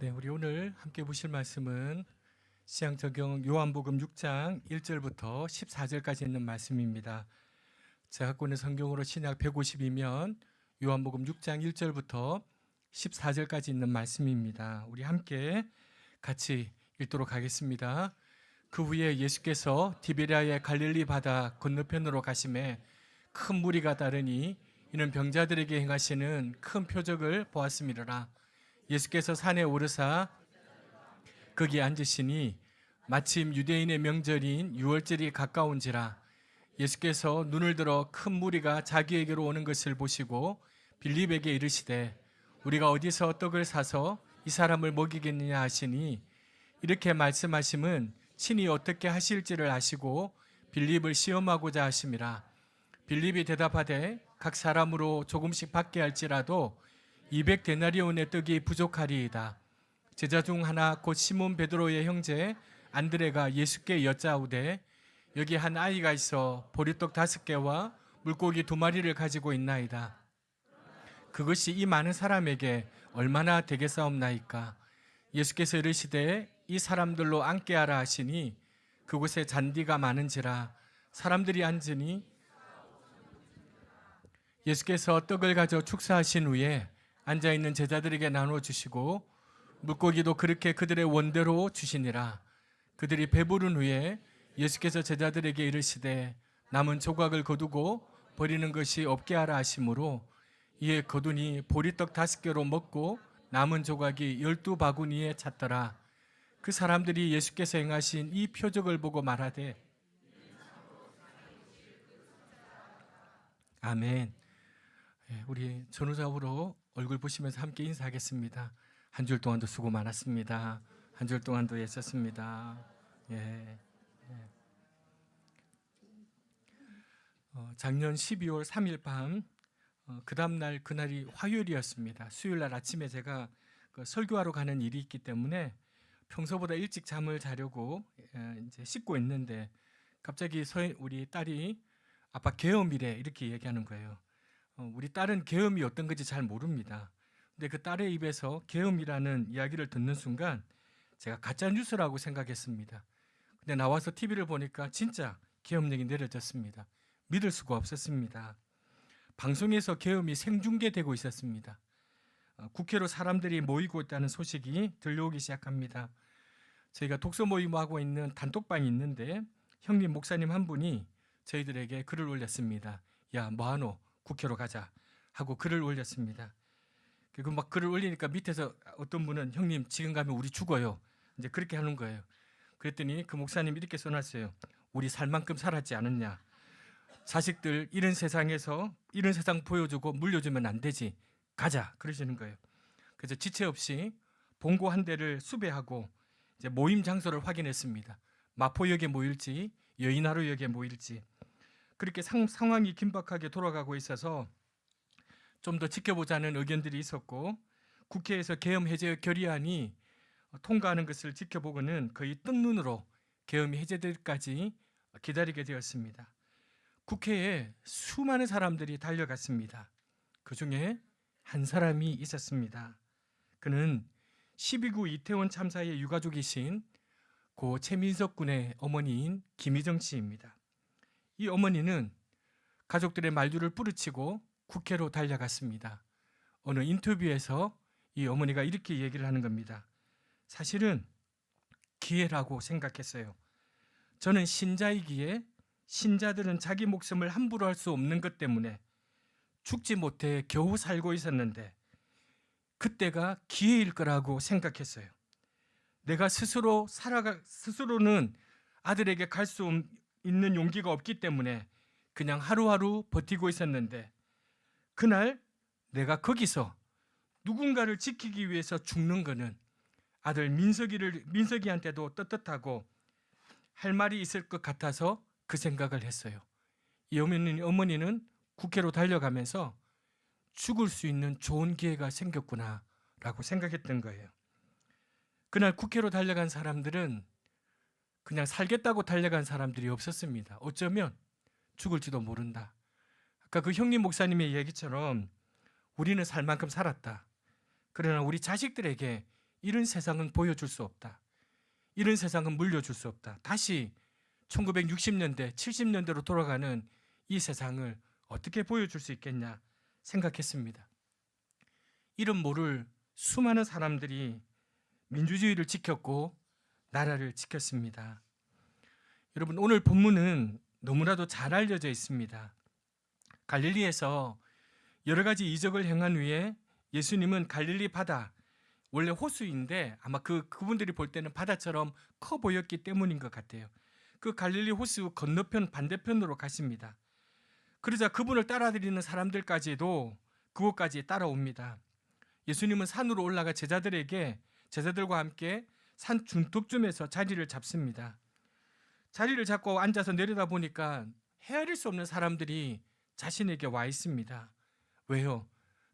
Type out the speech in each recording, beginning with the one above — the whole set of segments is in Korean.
네, 우리 오늘 함께 보실 말씀은 시향적용 요한복음 6장 1절부터 14절까지 있는 말씀입니다. 제가 갖고 있는 성경으로 신약 150이면 요한복음 6장 1절부터 14절까지 있는 말씀입니다. 우리 함께 같이 읽도록 하겠습니다. 그 후에 예수께서 디베랴의 갈릴리 바다 건너편으로 가시매 큰 무리가 따르니 이는 병자들에게 행하시는 큰 표적을 보았음이로라. 예수께서 산에 오르사 거기 앉으시니 마침 유대인의 명절인 유월절이 가까운지라. 예수께서 눈을 들어 큰 무리가 자기에게로 오는 것을 보시고 빌립에게 이르시되 우리가 어디서 떡을 사서 이 사람을 먹이겠느냐 하시니, 이렇게 말씀하심은 친히 어떻게 하실지를 아시고 빌립을 시험하고자 하심이라. 빌립이 대답하되 각 사람으로 조금씩 받게 할지라도 200데나리온의 떡이 부족하리이다. 제자 중 하나 곧 시몬 베드로의 형제 안드레가 예수께 여짜오되 여기 한 아이가 있어 보리떡 5개와 물고기 2마리를 가지고 있나이다. 그것이 이 많은 사람에게 얼마나 되겠사옵나이까. 예수께서 이르시되 이 사람들로 앉게 하라 하시니 그곳에 잔디가 많은지라. 사람들이 앉으니 예수께서 떡을 가져 축사하신 후에 앉아있는 제자들에게 나누어 주시고 물고기도 그렇게 그들의 원대로 주시니라. 그들이 배부른 후에 예수께서 제자들에게 이르시되 남은 조각을 거두고 버리는 것이 없게 하라 하시므로 이에 거두니 보리떡 5개로 먹고 남은 조각이 12바구니에 찼더라. 그 사람들이 예수께서 행하신 이 표적을 보고 말하되 아멘. 우리 전후좌우로 얼굴 보시면서 함께 인사하겠습니다. 한 줄 동안도 수고 많았습니다. 한 줄 동안도 애썼습니다. 작년 12월 3일 밤, 그 다음날 그날이 화요일이었습니다. 수요일날 아침에 제가 설교하러 가는 일이 있기 때문에 평소보다 일찍 잠을 자려고 이제 씻고 있는데 갑자기 우리 딸이 아빠 계엄이래 이렇게 얘기하는 거예요. 우리 딸은 계엄이 어떤 건지 잘 모릅니다. 근데 그 딸의 입에서 계엄이라는 이야기를 듣는 순간 제가 가짜 뉴스라고 생각했습니다. 근데 나와서 TV를 보니까 진짜 계엄령이 내려졌습니다. 믿을 수가 없었습니다. 방송에서 계엄이 생중계되고 있었습니다. 국회로 사람들이 모이고 있다는 소식이 들려오기 시작합니다. 저희가 독서 모임하고 있는 단톡방이 있는데 형님 목사님 한 분이 저희들에게 글을 올렸습니다. 야, 뭐하노? 국회로 가자 하고 글을 올렸습니다. 그리고 막 글을 올리니까 밑에서 어떤 분은 형님 지금 가면 우리 죽어요. 이제 그렇게 하는 거예요. 그랬더니 그 목사님이 이렇게 써놨어요. 우리 살 만큼 살았지 않았냐. 자식들 이런 세상에서 이런 세상 보여주고 물려주면 안 되지. 가자 그러시는 거예요. 그래서 지체 없이 봉고 한 대를 수배하고 이제 모임 장소를 확인했습니다. 마포역에 모일지 여의나루역에 모일지. 그렇게 상황이 긴박하게 돌아가고 있어서 좀 더 지켜보자는 의견들이 있었고 국회에서 계엄 해제 결의안이 통과하는 것을 지켜보고는 거의 뜬 눈으로 계엄이 해제될 때까지 기다리게 되었습니다. 국회에 수많은 사람들이 달려갔습니다. 그 중에 한 사람이 있었습니다. 그는 12구 이태원 참사의 유가족이신 고 최민석 군의 어머니인 김희정 씨입니다. 이 어머니는 가족들의 말들을 뿌리치고 국회로 달려갔습니다. 어느 인터뷰에서 이 어머니가 이렇게 얘기를 하는 겁니다. 사실은 기회라고 생각했어요. 저는 신자이기에 신자들은 자기 목숨을 함부로 할 수 없는 것 때문에 죽지 못해 겨우 살고 있었는데 그때가 기회일 거라고 생각했어요. 내가 스스로는 아들에게 갈 수 있는 용기가 없기 때문에 그냥 하루하루 버티고 있었는데 그날 내가 거기서 누군가를 지키기 위해서 죽는 거는 아들 민석이한테도 떳떳하고 할 말이 있을 것 같아서 그 생각을 했어요. 이 어머니는 국회로 달려가면서 죽을 수 있는 좋은 기회가 생겼구나 라고 생각했던 거예요. 그날 국회로 달려간 사람들은 그냥 살겠다고 달려간 사람들이 없었습니다. 어쩌면 죽을지도 모른다. 아까 그 형님 목사님의 얘기처럼 우리는 살 만큼 살았다. 그러나 우리 자식들에게 이런 세상은 보여줄 수 없다. 이런 세상은 물려줄 수 없다. 다시 1960년대, 70년대로 돌아가는 이 세상을 어떻게 보여줄 수 있겠냐 생각했습니다. 이름 모를 수많은 사람들이 민주주의를 지켰고 나라를 지켰습니다. 여러분, 오늘 본문은 너무나도 잘 알려져 있습니다. 갈릴리에서 여러 가지 이적을 행한 후에 예수님은 갈릴리 바다, 원래 호수인데 아마 그분들이 볼 때는 바다처럼 커 보였기 때문인 것 같아요. 그 갈릴리 호수 건너편 반대편으로 가십니다. 그러자 그분을 따라드리는 사람들까지도 그곳까지 따라옵니다. 예수님은 산으로 올라가 제자들과 함께 산 중턱쯤에서 자리를 잡습니다. 자리를 잡고 앉아서 내려다 보니까 헤아릴 수 없는 사람들이 자신에게 와 있습니다. 왜요?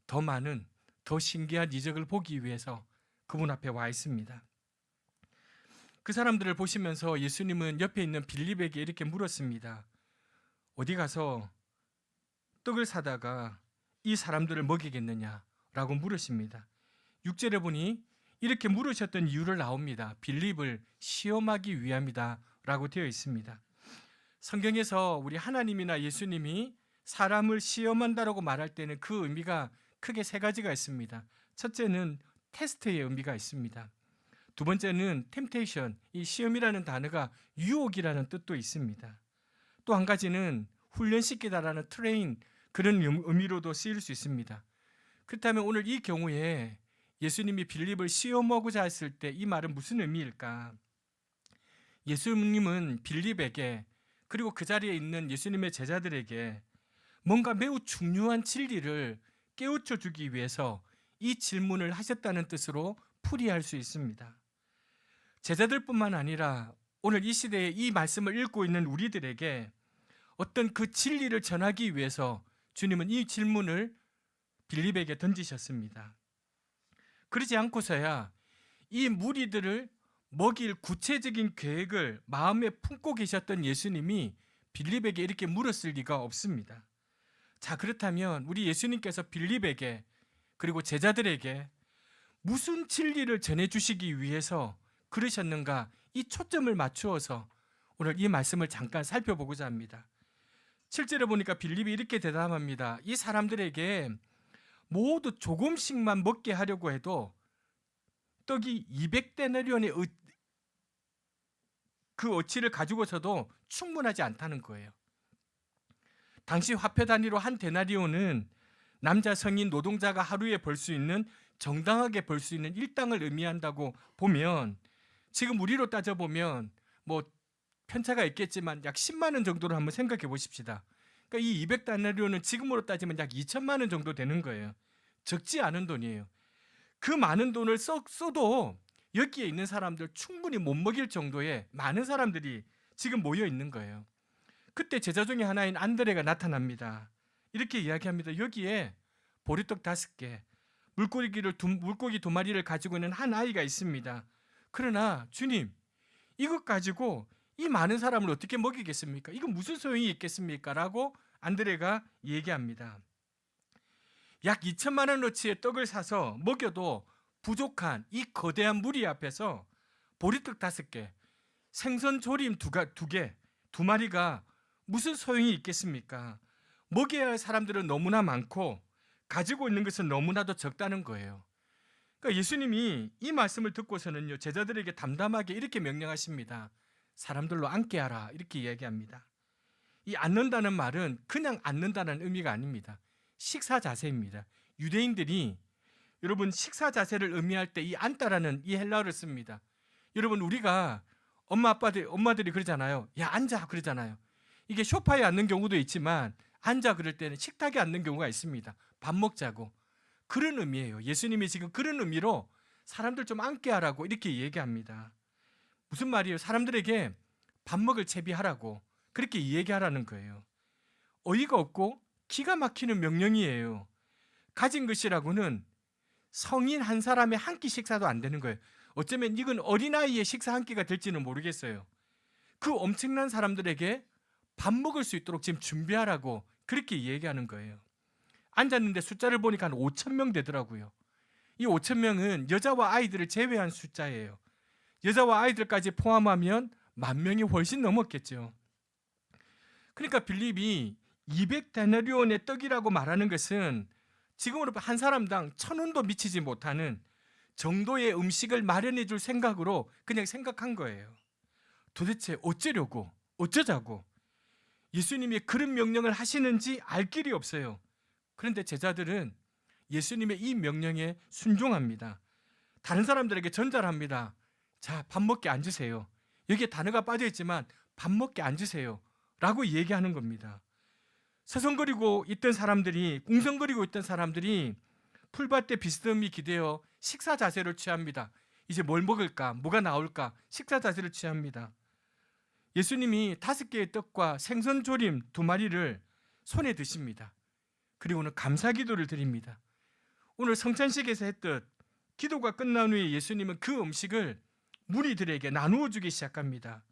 더 많은, 더 신기한 이적을 보기 위해서 그분 앞에 와 있습니다. 그 사람들을 보시면서 예수님은 옆에 있는 빌립에게 이렇게 물었습니다. 어디 가서 떡을 사다가 이 사람들을 먹이겠느냐라고 물으십니다. 6절에 보니 이렇게 물으셨던 이유를 나옵니다. 빌립을 시험하기 위함이다 라고 되어 있습니다. 성경에서 우리 하나님이나 예수님이 사람을 시험한다라고 말할 때는 그 의미가 크게 세 가지가 있습니다. 첫째는 테스트의 의미가 있습니다. 두 번째는 템테이션, 이 시험이라는 단어가 유혹이라는 뜻도 있습니다. 또 한 가지는 훈련시키다라는 트레인, 그런 의미로도 쓰일 수 있습니다. 그렇다면 오늘 이 경우에 예수님이 빌립을 시험하고자 했을 때 이 말은 무슨 의미일까? 예수님은 빌립에게, 그리고 그 자리에 있는 예수님의 제자들에게 뭔가 매우 중요한 진리를 깨우쳐 주기 위해서 이 질문을 하셨다는 뜻으로 풀이할 수 있습니다. 제자들뿐만 아니라 오늘 이 시대에 이 말씀을 읽고 있는 우리들에게 어떤 그 진리를 전하기 위해서 주님은 이 질문을 빌립에게 던지셨습니다. 그러지 않고서야 이 무리들을 먹일 구체적인 계획을 마음에 품고 계셨던 예수님이 빌립에게 이렇게 물었을 리가 없습니다. 자, 그렇다면 우리 예수님께서 빌립에게 그리고 제자들에게 무슨 진리를 전해주시기 위해서 그러셨는가, 이 초점을 맞추어서 오늘 이 말씀을 잠깐 살펴보고자 합니다. 7절에 보니까 빌립이 이렇게 대답합니다. 이 사람들에게 모두 조금씩만 먹게 하려고 해도 떡이 200데나리온의 그 어치를 가지고서도 충분하지 않다는 거예요. 당시 화폐 단위로 한 데나리온은 남자 성인 노동자가 하루에 벌 수 있는, 정당하게 벌 수 있는 일당을 의미한다고 보면, 지금 우리로 따져보면 뭐 편차가 있겠지만 약 10만 원 정도로 한번 생각해 보십시다. 그러니까 이 200데나리온은 지금으로 따지면 약 2천만 원 정도 되는 거예요. 적지 않은 돈이에요. 그 많은 돈을 써도 여기에 있는 사람들 충분히 못 먹일 정도의 많은 사람들이 지금 모여 있는 거예요. 그때 제자 중에 하나인 안드레가 나타납니다. 이렇게 이야기합니다. 여기에 보리떡 5개, 물고기 2마리를 가지고 있는 한 아이가 있습니다. 그러나 주님, 이것 가지고 이 많은 사람을 어떻게 먹이겠습니까? 이건 무슨 소용이 있겠습니까? 라고 안드레가 얘기합니다. 약 2천만 원어치의 떡을 사서 먹여도 부족한 이 거대한 무리 앞에서 보리떡 5개, 생선 조림 2개, 2마리가 무슨 소용이 있겠습니까? 먹여야 할 사람들은 너무나 많고 가지고 있는 것은 너무나도 적다는 거예요. 그러니까 예수님이 이 말씀을 듣고서는요, 제자들에게 담담하게 이렇게 명령하십니다. 사람들로 앉게 하라, 이렇게 이야기합니다. 이 앉는다는 말은 그냥 앉는다는 의미가 아닙니다. 식사 자세입니다. 유대인들이 여러분 식사 자세를 의미할 때 이 앉다라는 이 헬라어를 씁니다. 여러분, 우리가 엄마들이 그러잖아요. 야, 앉아 그러잖아요. 이게 소파에 앉는 경우도 있지만 앉아 그럴 때는 식탁에 앉는 경우가 있습니다. 밥 먹자고. 그런 의미예요. 예수님이 지금 그런 의미로 사람들 좀 앉게 하라고 이렇게 얘기합니다. 무슨 말이에요? 사람들에게 밥 먹을 채비하라고 그렇게 얘기하라는 거예요. 어이가 없고 기가 막히는 명령이에요. 가진 것이라고는 성인 한 사람의 한 끼 식사도 안 되는 거예요. 어쩌면 이건 어린아이의 식사 한 끼가 될지는 모르겠어요. 그 엄청난 사람들에게 밥 먹을 수 있도록 지금 준비하라고 그렇게 얘기하는 거예요. 앉았는데 숫자를 보니까 한 5천 명 되더라고요. 이 5천 명은 여자와 아이들을 제외한 숫자예요. 여자와 아이들까지 포함하면 10,000명이 훨씬 넘었겠죠. 그러니까 빌립이 200데나리온의 떡이라고 말하는 것은 지금으로 한 사람당 1,000원도 미치지 못하는 정도의 음식을 마련해 줄 생각으로 그냥 생각한 거예요. 도대체 어쩌려고, 어쩌자고 예수님이 그런 명령을 하시는지 알 길이 없어요. 그런데 제자들은 예수님의 이 명령에 순종합니다. 다른 사람들에게 전달합니다. 자, 밥 먹게 앉으세요. 여기에 단어가 빠져 있지만 밥 먹게 앉으세요 라고 얘기하는 겁니다. 서성거리고 있던 사람들이, 웅성거리고 있던 사람들이 풀밭에 비스듬히 기대어 식사 자세를 취합니다. 이제 뭘 먹을까, 뭐가 나올까 식사 자세를 취합니다. 예수님이 5개의 떡과 생선 조림 2마리를 손에 드십니다. 그리고는 감사 기도를 드립니다. 오늘 성찬식에서 했듯 기도가 끝난 후에 예수님은 그 음식을 무리들에게 나누어 주기 시작합니다.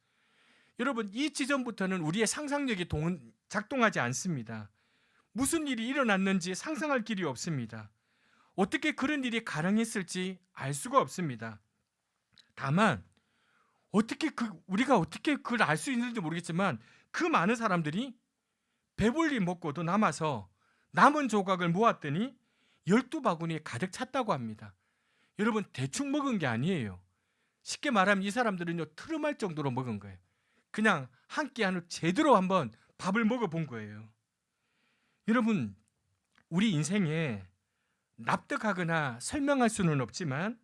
여러분, 이 지점부터는 우리의 상상력이 작동하지 않습니다. 무슨 일이 일어났는지 상상할 길이 없습니다. 어떻게 그런 일이 가능했을지 알 수가 없습니다. 다만 우리가 어떻게 그걸 알 수 있는지 모르겠지만 그 많은 사람들이 배불리 먹고도 남아서 남은 조각을 모았더니 12바구니에 가득 찼다고 합니다. 여러분, 대충 먹은 게 아니에요. 쉽게 말하면 이 사람들은요, 트름할 정도로 먹은 거예요. 그냥 한 끼 한우 제대로 한번 밥을 먹어본 거예요. 여러분, 우리 인생에 납득하거나 설명할 수는 없지만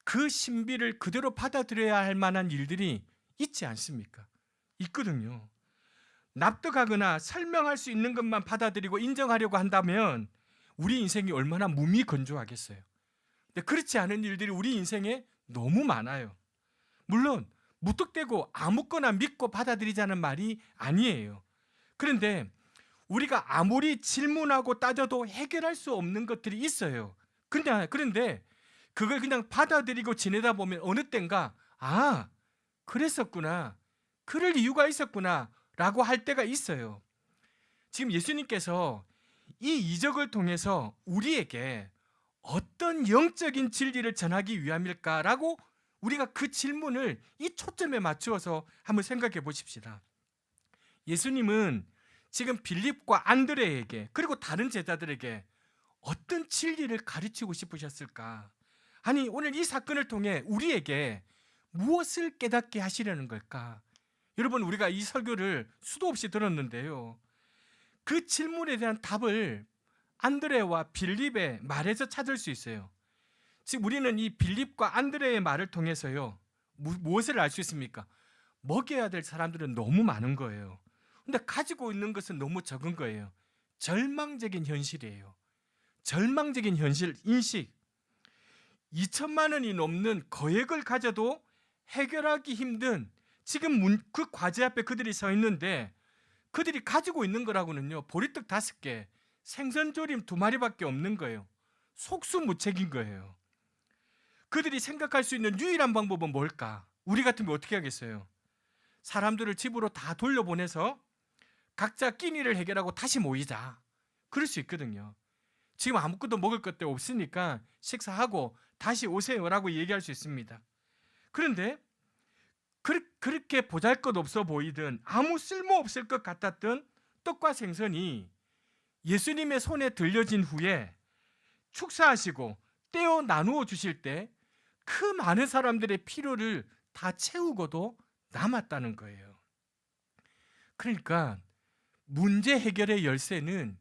그 신비를 그대로 받아들여야 할 만한 일들이 있지 않습니까? 있거든요. 납득하거나 설명할 수 있는 것만 받아들이고 인정하려고 한다면 우리 인생이 얼마나 무미건조하겠어요. 근데 그렇지 않은 일들이 우리 인생에 너무 많아요. 물론 무턱대고 아무거나 믿고 받아들이자는 말이 아니에요. 그런데 우리가 아무리 질문하고 따져도 해결할 수 없는 것들이 있어요. 그런데 그걸 그냥 받아들이고 지내다 보면 어느 땐가 그랬었구나, 그럴 이유가 있었구나 라고 할 때가 있어요. 지금 예수님께서 이 이적을 통해서 우리에게 어떤 영적인 진리를 전하기 위함일까라고 우리가 그 질문을 이 초점에 맞추어서 한번 생각해 보십시다. 예수님은 지금 빌립과 안드레에게 그리고 다른 제자들에게 어떤 진리를 가르치고 싶으셨을까? 아니, 오늘 이 사건을 통해 우리에게 무엇을 깨닫게 하시려는 걸까? 여러분, 우리가 이 설교를 수도 없이 들었는데요, 그 질문에 대한 답을 안드레와 빌립의 말에서 찾을 수 있어요. 즉 우리는 이 빌립과 안드레의 말을 통해서요, 무엇을 알 수 있습니까? 먹여야 될 사람들은 너무 많은 거예요. 근데 가지고 있는 것은 너무 적은 거예요. 절망적인 현실이에요. 절망적인 현실, 인식. 2천만 원이 넘는 거액을 가져도 해결하기 힘든 지금 그 과제 앞에 그들이 서 있는데 그들이 가지고 있는 거라고는요, 보리떡 5개, 생선조림 2마리밖에 없는 거예요. 속수무책인 거예요. 그들이 생각할 수 있는 유일한 방법은 뭘까? 우리 같으면 어떻게 하겠어요? 사람들을 집으로 다 돌려보내서 각자 끼니를 해결하고 다시 모이자. 그럴 수 있거든요. 지금 아무것도 먹을 것도 없으니까 식사하고 다시 오세요라고 얘기할 수 있습니다. 그런데 그렇게 보잘것없어 보이던 아무 쓸모없을 것 같았던 떡과 생선이 예수님의 손에 들려진 후에 축사하시고 떼어 나누어 주실 때 그 많은 사람들의 필요를 다 채우고도 남았다는 거예요. 그러니까 문제 해결의 열쇠는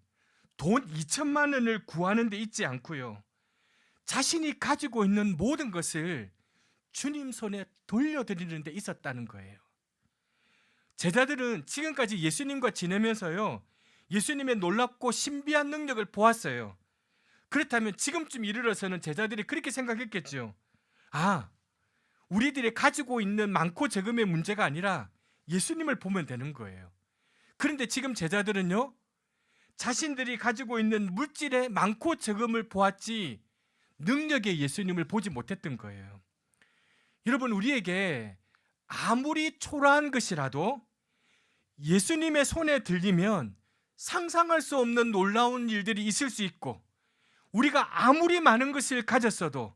돈 2천만 원을 구하는 데 있지 않고요, 자신이 가지고 있는 모든 것을 주님 손에 돌려드리는 데 있었다는 거예요. 제자들은 지금까지 예수님과 지내면서요, 예수님의 놀랍고 신비한 능력을 보았어요. 그렇다면 지금쯤 이르러서는 제자들이 그렇게 생각했겠죠. 우리들이 가지고 있는 많고 적음의 문제가 아니라 예수님을 보면 되는 거예요. 그런데 지금 제자들은요, 자신들이 가지고 있는 물질의 많고 적음을 보았지 능력의 예수님을 보지 못했던 거예요. 여러분, 우리에게 아무리 초라한 것이라도 예수님의 손에 들리면 상상할 수 없는 놀라운 일들이 있을 수 있고 우리가 아무리 많은 것을 가졌어도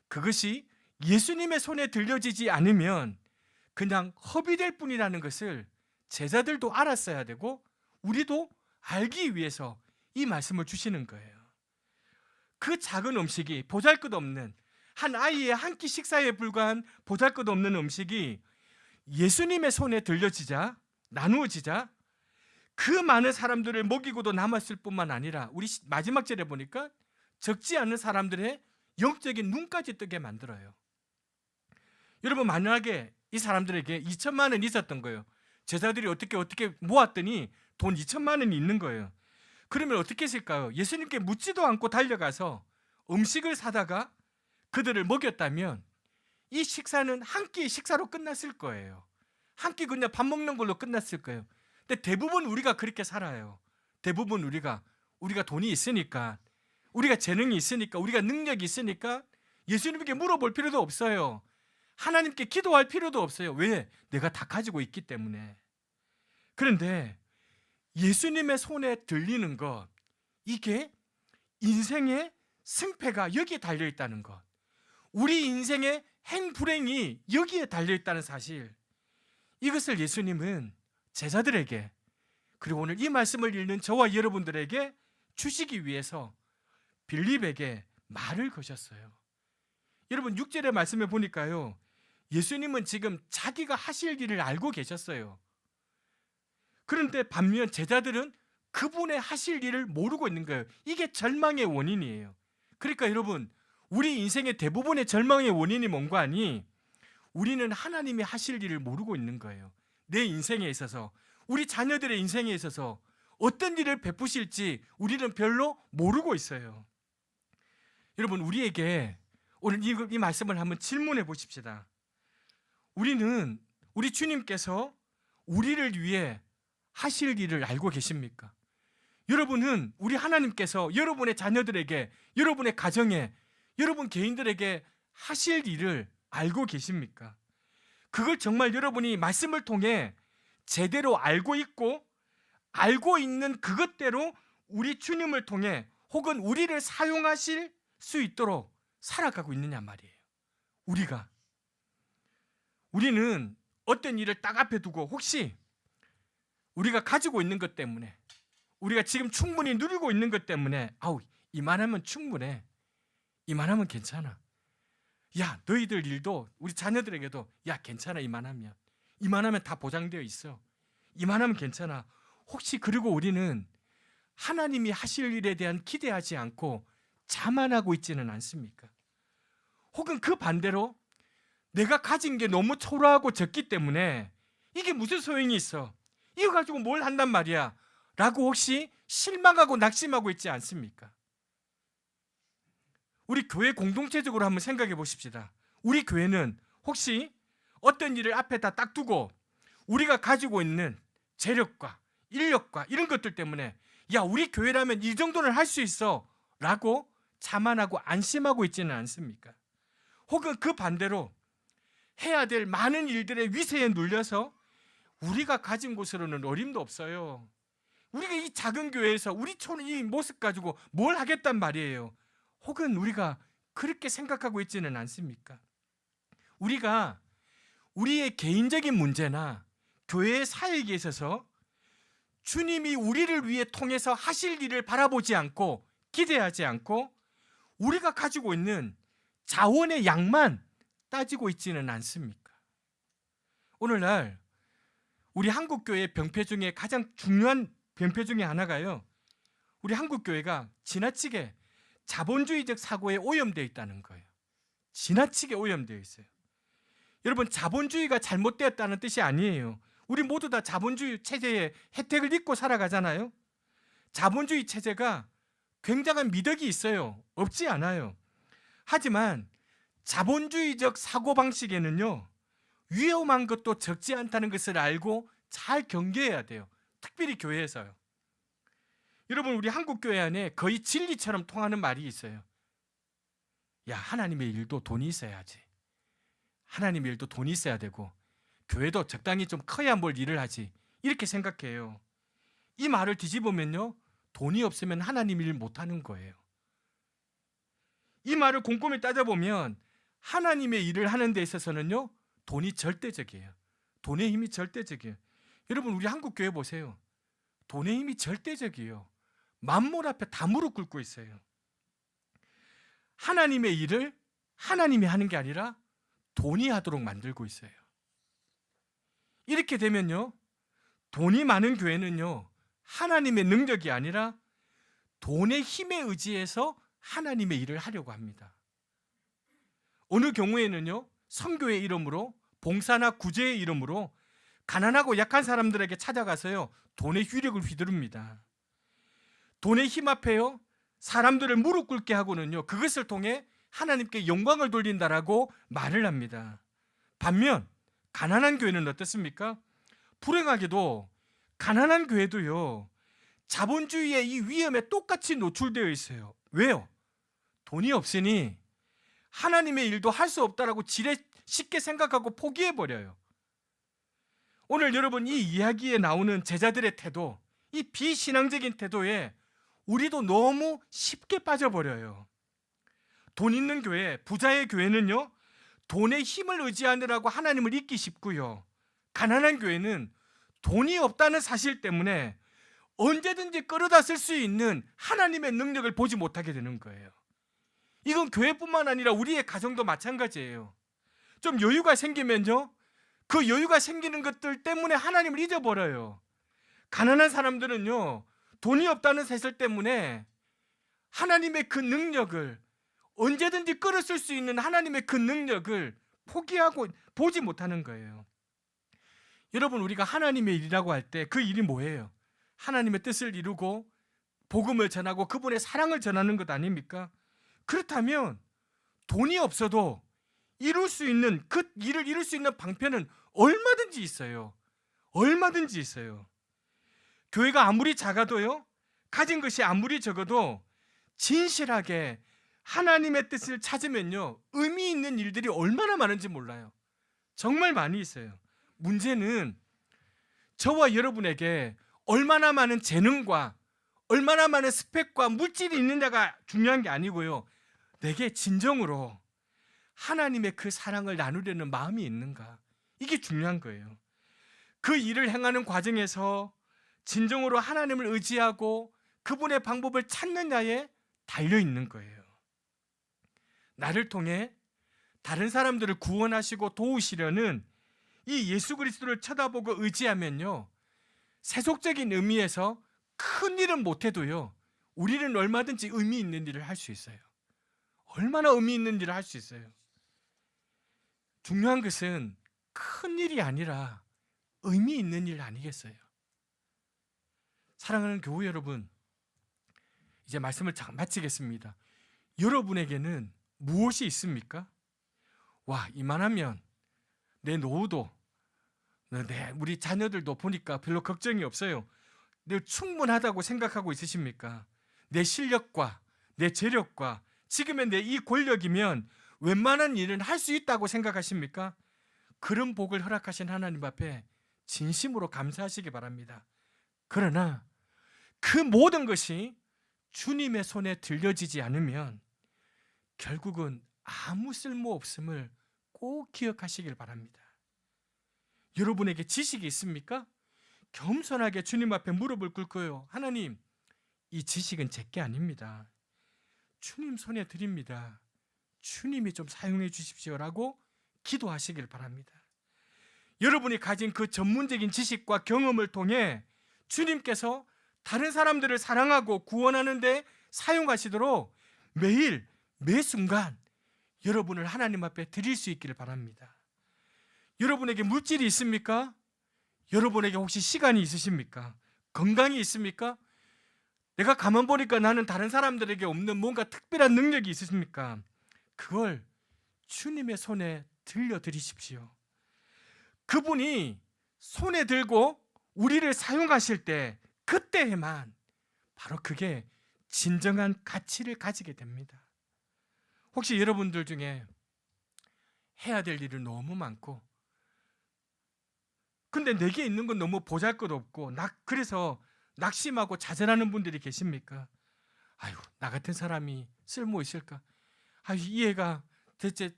그것이 예수님의 손에 들려지지 않으면 그냥 허비될 뿐이라는 것을 제자들도 알았어야 되고 우리도 알기 위해서 이 말씀을 주시는 거예요. 그 작은 음식이, 보잘것없는 한 아이의 한 끼 식사에 불과한 보잘것없는 음식이 예수님의 손에 들려지자, 나누어지자 그 많은 사람들을 먹이고도 남았을 뿐만 아니라 우리 마지막 절에 보니까 적지 않은 사람들의 영적인 눈까지 뜨게 만들어요. 여러분, 만약에 이 사람들에게 2천만 원이 있었던 거예요. 제자들이 어떻게 모았더니 돈 2천만 원이 있는 거예요. 그러면 어떻게 했을까요? 예수님께 묻지도 않고 달려가서 음식을 사다가 그들을 먹였다면 이 식사는 한 끼 식사로 끝났을 거예요. 한 끼 그냥 밥 먹는 걸로 끝났을 거예요. 근데 대부분 우리가 그렇게 살아요. 대부분 우리가 돈이 있으니까, 우리가 재능이 있으니까, 우리가 능력이 있으니까 예수님께 물어볼 필요도 없어요. 하나님께 기도할 필요도 없어요. 왜? 내가 다 가지고 있기 때문에. 그런데 예수님의 손에 들리는 것, 이게 인생의 승패가 여기에 달려있다는 것, 우리 인생의 행불행이 여기에 달려있다는 사실, 이것을 예수님은 제자들에게, 그리고 오늘 이 말씀을 읽는 저와 여러분들에게 주시기 위해서 빌립에게 말을 거셨어요. 여러분, 6절의 말씀에 보니까요, 예수님은 지금 자기가 하실 일을 알고 계셨어요. 그런데 반면 제자들은 그분의 하실 일을 모르고 있는 거예요. 이게 절망의 원인이에요. 그러니까 여러분, 우리 인생의 대부분의 절망의 원인이 뭔가 하니 우리는 하나님이 하실 일을 모르고 있는 거예요. 내 인생에 있어서, 우리 자녀들의 인생에 있어서 어떤 일을 베푸실지 우리는 별로 모르고 있어요. 여러분, 우리에게 오늘 이 말씀을 한번 질문해 보십시다. 우리 주님께서 우리를 위해 하실 일을 알고 계십니까? 여러분은 우리 하나님께서 여러분의 자녀들에게, 여러분의 가정에, 여러분 개인들에게 하실 일을 알고 계십니까? 그걸 정말 여러분이 말씀을 통해 제대로 알고 있고, 알고 있는 그것대로 우리 주님을 통해 혹은 우리를 사용하실 수 있도록 살아가고 있느냐 말이에요. 우리는 어떤 일을 딱 앞에 두고 혹시 우리가 가지고 있는 것 때문에, 우리가 지금 충분히 누리고 있는 것 때문에 이만하면 충분해, 이만하면 괜찮아, 야 너희들 일도 우리 자녀들에게도 야 괜찮아, 이만하면 다 보장되어 있어, 이만하면 괜찮아. 혹시 그리고 우리는 하나님이 하실 일에 대한 기대하지 않고 자만하고 있지는 않습니까? 혹은 그 반대로 내가 가진 게 너무 초라하고 적기 때문에 이게 무슨 소용이 있어, 이거 가지고 뭘 한단 말이야 라고 혹시 실망하고 낙심하고 있지 않습니까? 우리 교회 공동체적으로 한번 생각해 보십시다. 우리 교회는 혹시 어떤 일을 앞에다 딱 두고 우리가 가지고 있는 재력과 인력과 이런 것들 때문에 야 우리 교회라면 이 정도는 할 수 있어 라고 자만하고 안심하고 있지는 않습니까? 혹은 그 반대로 해야 될 많은 일들의 위세에 눌려서 우리가 가진 곳으로는 어림도 없어요. 우리가 이 작은 교회에서 우리 촌 이 모습 가지고 뭘 하겠단 말이에요. 혹은 우리가 그렇게 생각하고 있지는 않습니까? 우리가 우리의 개인적인 문제나 교회의 사역에 있어서 주님이 우리를 위해 통해서 하실 일을 바라보지 않고 기대하지 않고 우리가 가지고 있는 자원의 양만 따지고 있지는 않습니까? 오늘날 우리 한국교회 병폐 중에 가장 중요한 병폐 중에 하나가요, 우리 한국교회가 지나치게 자본주의적 사고에 오염되어 있다는 거예요. 지나치게 오염되어 있어요. 여러분, 자본주의가 잘못되었다는 뜻이 아니에요. 우리 모두 다 자본주의 체제의 혜택을 입고 살아가잖아요. 자본주의 체제가 굉장한 미덕이 있어요. 없지 않아요. 하지만 자본주의적 사고방식에는요, 위험한 것도 적지 않다는 것을 알고 잘 경계해야 돼요. 특별히 교회에서요. 여러분, 우리 한국교회 안에 거의 진리처럼 통하는 말이 있어요. 야, 하나님의 일도 돈이 있어야지. 하나님의 일도 돈이 있어야 되고 교회도 적당히 좀 커야 뭘 일을 하지, 이렇게 생각해요. 이 말을 뒤집으면요, 돈이 없으면 하나님 일 못하는 거예요. 이 말을 곰곰이 따져보면 하나님의 일을 하는 데 있어서는요, 돈이 절대적이에요. 돈의 힘이 절대적이에요. 여러분, 우리 한국 교회 보세요. 돈의 힘이 절대적이에요. 만물 앞에 다 무릎 꿇고 있어요. 하나님의 일을 하나님이 하는 게 아니라 돈이 하도록 만들고 있어요. 이렇게 되면요, 돈이 많은 교회는요, 하나님의 능력이 아니라 돈의 힘에 의지해서 하나님의 일을 하려고 합니다. 어느 경우에는요, 선교의 이름으로, 봉사나 구제의 이름으로 가난하고 약한 사람들에게 찾아가서요, 돈의 휘력을 휘두릅니다. 돈의 힘 앞에요, 사람들을 무릎 꿇게 하고는요, 그것을 통해 하나님께 영광을 돌린다라고 말을 합니다. 반면 가난한 교회는 어떻습니까? 불행하게도 가난한 교회도요, 자본주의의 이 위험에 똑같이 노출되어 있어요. 왜요? 돈이 없으니 하나님의 일도 할 수 없다라고 지레 쉽게 생각하고 포기해버려요. 오늘 여러분, 이 이야기에 나오는 제자들의 태도, 이 비신앙적인 태도에 우리도 너무 쉽게 빠져버려요. 돈 있는 교회, 부자의 교회는요, 돈의 힘을 의지하느라고 하나님을 잊기 쉽고요, 가난한 교회는 돈이 없다는 사실 때문에 언제든지 끌어다 쓸 수 있는 하나님의 능력을 보지 못하게 되는 거예요. 이건 교회뿐만 아니라 우리의 가정도 마찬가지예요. 좀 여유가 생기면요, 그 여유가 생기는 것들 때문에 하나님을 잊어버려요. 가난한 사람들은요, 돈이 없다는 사실 때문에 하나님의 그 능력을, 언제든지 끌어쓸 수 있는 하나님의 그 능력을 포기하고 보지 못하는 거예요. 여러분, 우리가 하나님의 일이라고 할 때 그 일이 뭐예요? 하나님의 뜻을 이루고 복음을 전하고 그분의 사랑을 전하는 것 아닙니까? 그렇다면 돈이 없어도 이룰 수 있는, 그 일을 이룰 수 있는 방편은 얼마든지 있어요. 얼마든지 있어요. 교회가 아무리 작아도요, 가진 것이 아무리 적어도 진실하게 하나님의 뜻을 찾으면요, 의미 있는 일들이 얼마나 많은지 몰라요. 정말 많이 있어요. 문제는 저와 여러분에게 얼마나 많은 재능과 얼마나 많은 스펙과 물질이 있느냐가 중요한 게 아니고요, 내게 진정으로 하나님의 그 사랑을 나누려는 마음이 있는가, 이게 중요한 거예요. 그 일을 행하는 과정에서 진정으로 하나님을 의지하고 그분의 방법을 찾느냐에 달려있는 거예요. 나를 통해 다른 사람들을 구원하시고 도우시려는 이 예수 그리스도를 쳐다보고 의지하면요, 세속적인 의미에서 큰 일은 못해도요, 우리는 얼마든지 의미 있는 일을 할 수 있어요. 얼마나 의미 있는 일을 할 수 있어요. 중요한 것은 큰 일이 아니라 의미 있는 일 아니겠어요? 사랑하는 교회 여러분, 이제 말씀을 마치겠습니다. 여러분에게는 무엇이 있습니까? 와, 이만하면 내 노후도, 우리 자녀들도 보니까 별로 걱정이 없어요. 늘 충분하다고 생각하고 있으십니까? 내 실력과 내 재력과 지금의 내 이 권력이면 웬만한 일은 할 수 있다고 생각하십니까? 그런 복을 허락하신 하나님 앞에 진심으로 감사하시기 바랍니다. 그러나 그 모든 것이 주님의 손에 들려지지 않으면 결국은 아무 쓸모 없음을 꼭 기억하시길 바랍니다. 여러분에게 지식이 있습니까? 겸손하게 주님 앞에 무릎을 꿇고요, 하나님, 이 지식은 제게 아닙니다. 주님 손에 드립니다. 주님이 좀 사용해 주십시오라고 기도하시길 바랍니다. 여러분이 가진 그 전문적인 지식과 경험을 통해 주님께서 다른 사람들을 사랑하고 구원하는 데 사용하시도록 매일 매 순간 여러분을 하나님 앞에 드릴 수 있기를 바랍니다. 여러분에게 물질이 있습니까? 여러분에게 혹시 시간이 있으십니까? 건강이 있습니까? 내가 가만 보니까 나는 다른 사람들에게 없는 뭔가 특별한 능력이 있으십니까? 그걸 주님의 손에 들려드리십시오. 그분이 손에 들고 우리를 사용하실 때, 그때에만 바로 그게 진정한 가치를 가지게 됩니다. 혹시 여러분들 중에 해야 될 일이 너무 많고, 근데 내게 있는 건 너무 보잘것없고 그래서 낙심하고 좌절하는 분들이 계십니까? 아유, 나 같은 사람이 쓸모 있을까? 이 애가 대체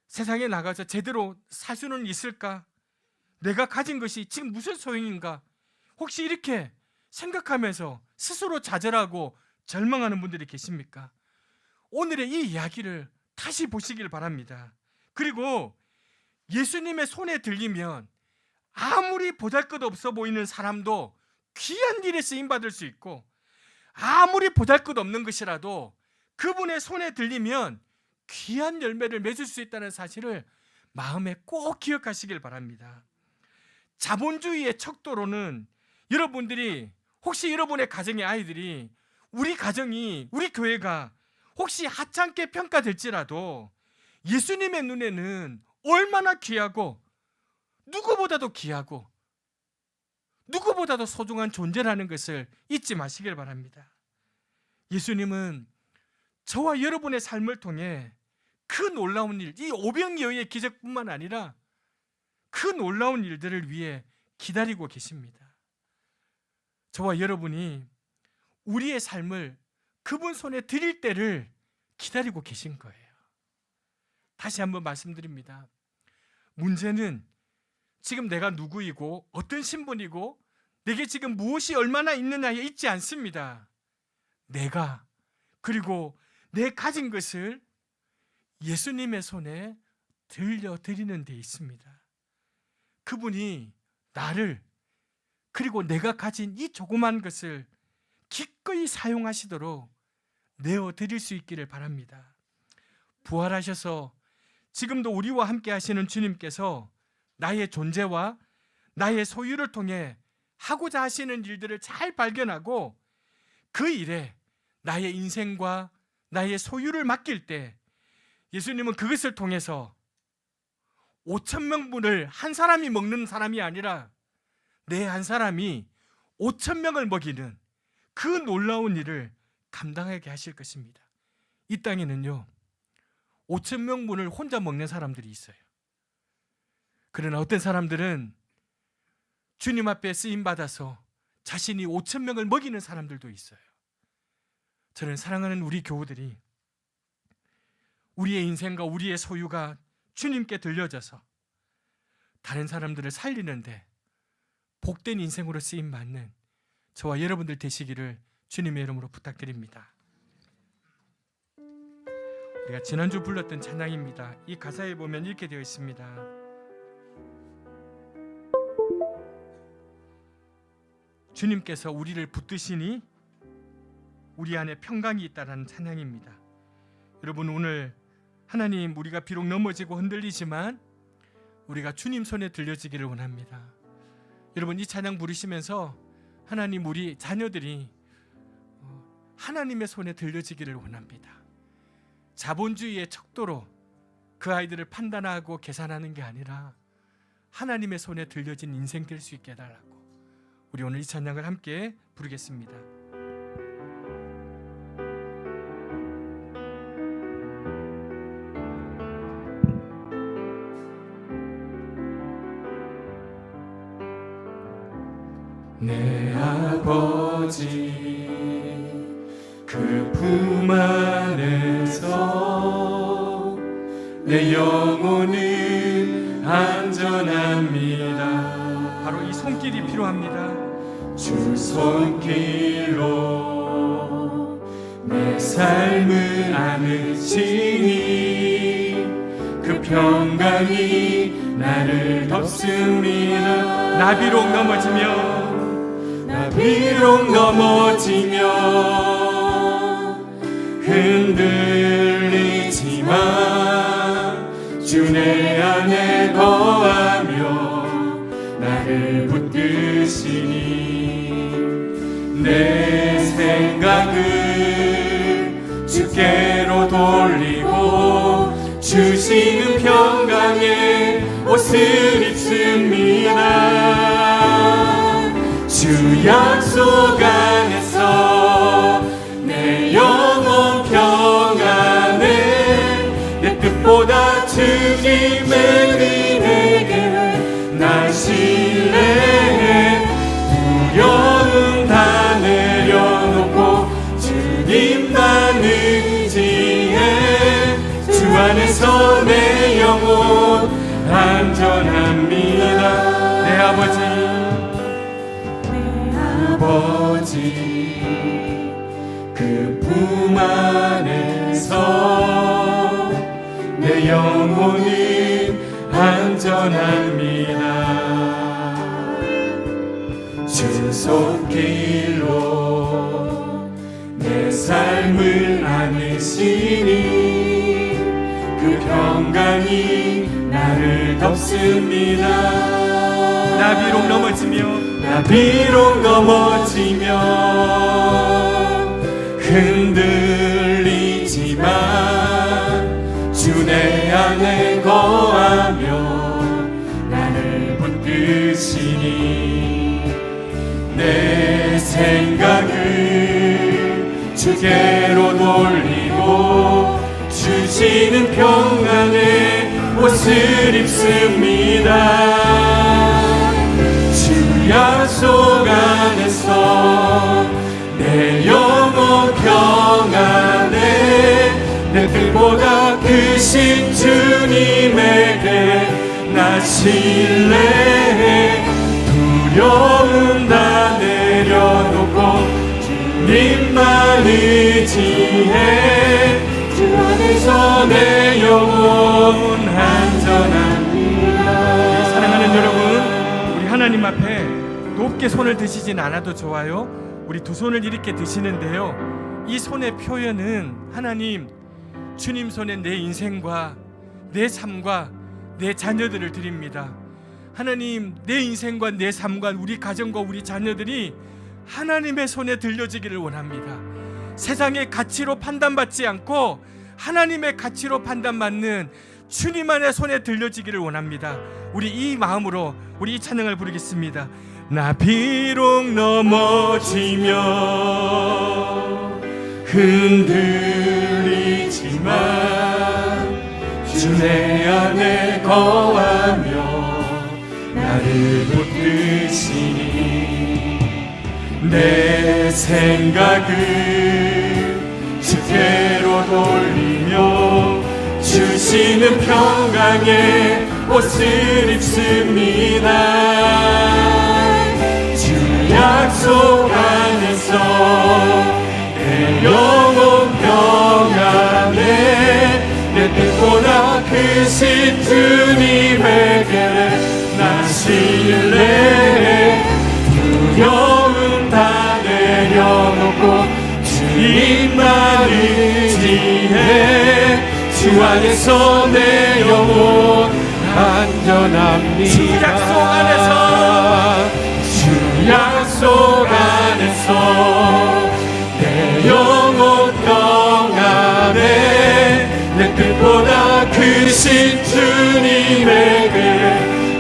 세상에 나가서 제대로 살 수는 있을까? 내가 가진 것이 지금 무슨 소용인가? 혹시 이렇게 생각하면서 스스로 좌절하고 절망하는 분들이 계십니까? 오늘의 이 이야기를 다시 보시길 바랍니다. 그리고 예수님의 손에 들리면 아무리 보잘것없어 보이는 사람도 귀한 일에 쓰임받을 수 있고, 아무리 보잘것없는 것이라도 그분의 손에 들리면 귀한 열매를 맺을 수 있다는 사실을 마음에 꼭 기억하시길 바랍니다. 자본주의의 척도로는 여러분들이, 혹시 여러분의 가정의 아이들이, 우리 가정이, 우리 교회가 혹시 하찮게 평가될지라도 예수님의 눈에는 얼마나 귀하고 누구보다도 귀하고 누구보다도 소중한 존재라는 것을 잊지 마시길 바랍니다. 예수님은 저와 여러분의 삶을 통해 그 놀라운 일, 이 오병이어의 기적뿐만 아니라 그 놀라운 일들을 위해 기다리고 계십니다. 저와 여러분이 우리의 삶을 그분 손에 드릴 때를 기다리고 계신 거예요. 다시 한번 말씀드립니다. 문제는 지금 내가 누구이고 어떤 신분이고 내게 지금 무엇이 얼마나 있느냐에 있지 않습니다. 내가, 그리고 내 가진 것을 예수님의 손에 들려드리는 데 있습니다. 그분이 나를, 그리고 내가 가진 이 조그만 것을 기꺼이 사용하시도록 내어드릴 수 있기를 바랍니다. 부활하셔서 지금도 우리와 함께 하시는 주님께서 나의 존재와 나의 소유를 통해 하고자 하시는 일들을 잘 발견하고 그 일에 나의 인생과 나의 소유를 맡길 때 예수님은 그것을 통해서 5,000명분을 한 사람이 먹는 사람이 아니라 내 한 사람이 5,000명을 먹이는 그 놀라운 일을 감당하게 하실 것입니다. 이 땅에는요, 5,000명분을 혼자 먹는 사람들이 있어요. 그러나 어떤 사람들은 주님 앞에 쓰임받아서 자신이 5,000명을 먹이는 사람들도 있어요. 저는 사랑하는 우리 교우들이 우리의 인생과 우리의 소유가 주님께 들려져서 다른 사람들을 살리는데 복된 인생으로 쓰임받는 저와 여러분들 되시기를 주님의 이름으로 부탁드립니다. 우리가 지난주 불렀던 찬양입니다. 이 가사에 보면 이렇게 되어 있습니다. 주님께서 우리를 붙드시니 우리 안에 평강이 있다라는 찬양입니다. 여러분, 오늘 하나님, 우리가 비록 넘어지고 흔들리지만 우리가 주님 손에 들려지기를 원합니다. 여러분, 이 찬양 부르시면서 하나님, 우리 자녀들이 하나님의 손에 들려지기를 원합니다. 자본주의의 척도로 그 아이들을 판단하고 계산하는 게 아니라 하나님의 손에 들려진 인생 될 수 있게 해달라고, 우리 오늘 이 찬양을 함께 부르겠습니다. 내 아버지 그 품 안에서 내 영혼은 안전합니다. 바로 이 손길이 필요합니다. 주 손길로 내 삶을 안으시니 그 평강이 나를 덮습니다. 나 비록 넘어지며 흔들리지만 주 내 안에 거하며 나를 붙드시니 내 생각을 주께로 돌리고 주시는 평강의 옷을 입습니다. 주 약속 안에서 내 영혼 평안해 내 뜻보다 주님의 은혜를 난 신뢰해 두려움 다 내려놓고 주님 난 의지해 안에서 내 영혼 안전합니다. 내 아버지 그 품 안에서 내 영혼은 안전합니다. 주 손길로 내 삶을 안으시니 그 평강이 나를 덮습니다. 나 비록 넘어지며 흔들리지만 주 내 안에 거하며 나를 붙드시니 내 생각을 주께로 돌리고 주시는 평안의 옷을 입습니다. 주 약속 안에서 내 영혼 평안에 내 뜻보다 크신 주님에게 나 신뢰해 두려움 다 내려놓고 주님만 의지해 주 안에서 내 영혼 안전합니다. 사랑하는 여러분, 우리 하나님 앞에 높게 손을 드시진 않아도 좋아요. 우리 두 손을 이렇게 드시는데요, 이 손의 표현은 하나님, 주님 손에 내 인생과 내 삶과 내 자녀들을 드립니다. 하나님, 내 인생과 내 삶과 우리 가정과 우리 자녀들이 하나님의 손에 들려지기를 원합니다. 세상의 가치로 판단받지 않고 하나님의 가치로 판단받는 주님만의 손에 들려지기를 원합니다. 우리 이 마음으로 우리 이 찬양을 부르겠습니다. 나 비록 넘어지며 흔들리지만 주 내 안에 거하며 나를 붙드시니 내 생각을 주께로 돌리며 주시는 평강의 옷을 입습니다. 주 약속 안에서 내 영혼 평안에 내 뜻보다 크신 주님에게 나 신뢰해 두려움 다 내려놓고 주님만 의지해 주 안에서 내 영혼 안전합니다. 주 약속 안에서 주 약속 안에서 내 영혼 평안에 내 뜻보다 크신 주님에게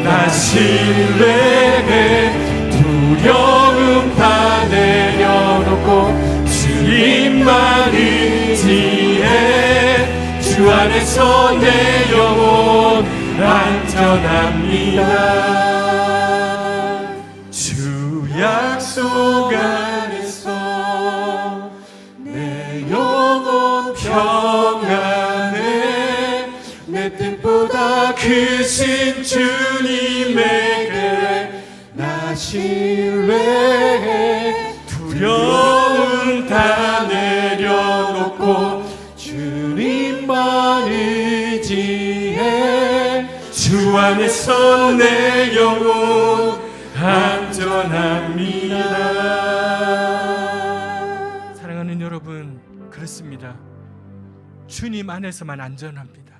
나 신뢰해 두려움 다 내려놓고 주님만 의지해 주 안에서 내 영혼 안전합니다. 주 약속 안에서 내 영혼 평안에 내 뜻보다 크신 주님에게 나 신뢰해 두려움 다 내려놓고 주님만 의지해 주 안에서 내 영혼 안전합니다. 사랑하는 여러분, 그렇습니다. 주님 안에서만 안전합니다.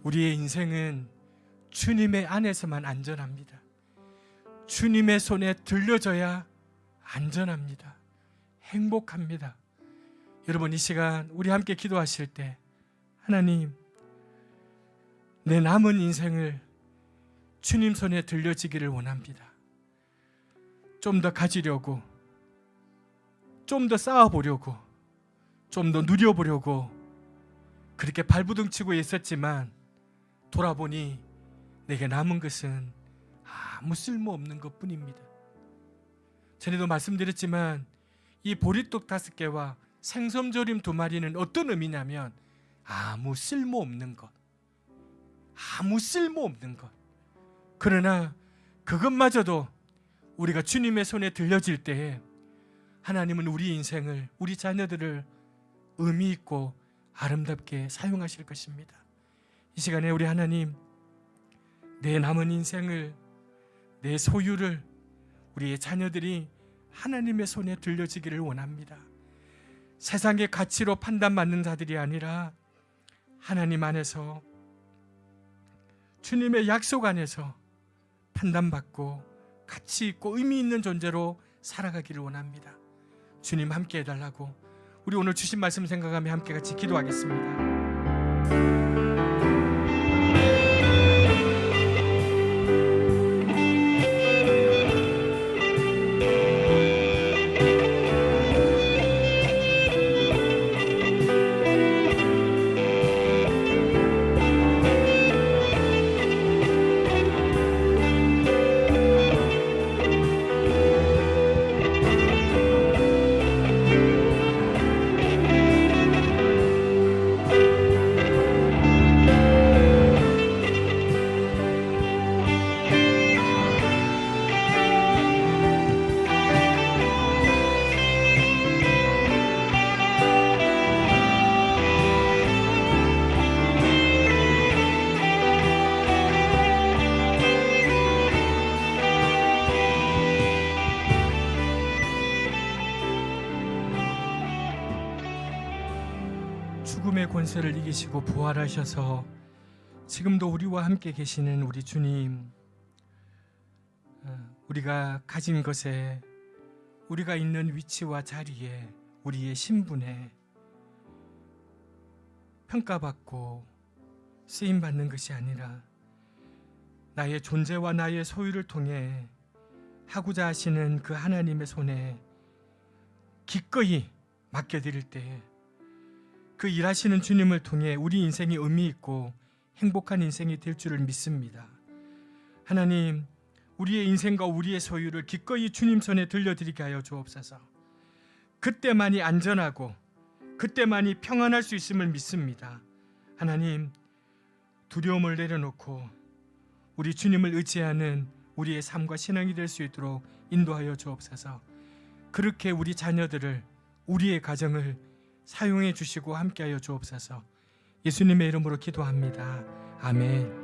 우리의 인생은 주님의 안에서만 안전합니다. 주님의 손에 들려져야 안전합니다. 행복합니다. 여러분, 이 시간 우리 함께 기도하실 때 하나님, 내 남은 인생을 주님 손에 들려지기를 원합니다. 좀 더 가지려고, 좀 더 쌓아보려고, 좀 더 누려보려고 그렇게 발부둥치고 있었지만 돌아보니 내게 남은 것은 아무 쓸모없는 것뿐입니다. 전에도 말씀드렸지만 이 보리떡 5개와 생선조림 2마리는 어떤 의미냐면 아무 쓸모없는 것, 아무 쓸모없는 것. 그러나 그것마저도 우리가 주님의 손에 들려질 때에 하나님은 우리 인생을, 우리 자녀들을 의미 있고 아름답게 사용하실 것입니다. 이 시간에 우리 하나님, 내 남은 인생을, 내 소유를 우리의 자녀들이 하나님의 손에 들려지기를 원합니다. 세상의 가치로 판단받는 자들이 아니라 하나님 안에서, 주님의 약속 안에서 판단받고 가치 있고 의미 있는 존재로 살아가기를 원합니다. 주님 함께 해달라고 우리 오늘 주신 말씀 생각하며 함께 같이 기도하겠습니다. 죽음의 권세를 이기시고 부활하셔서 지금도 우리와 함께 계시는 우리 주님, 우리가 가진 것에, 우리가 있는 위치와 자리에, 우리의 신분에 평가받고 쓰임받는 것이 아니라 나의 존재와 나의 소유를 통해 하고자 하시는 그 하나님의 손에 기꺼이 맡겨드릴 때에 그 일하시는 주님을 통해 우리 인생이 의미 있고 행복한 인생이 될 줄을 믿습니다. 하나님, 우리의 인생과 우리의 소유를 기꺼이 주님 손에 들려드리게 하여 주옵소서. 그때만이 안전하고 그때만이 평안할 수 있음을 믿습니다. 하나님, 두려움을 내려놓고 우리 주님을 의지하는 우리의 삶과 신앙이 될 수 있도록 인도하여 주옵소서. 그렇게 우리 자녀들을, 우리의 가정을 사용해 주시고 함께하여 주옵소서. 예수님의 이름으로 기도합니다. 아멘.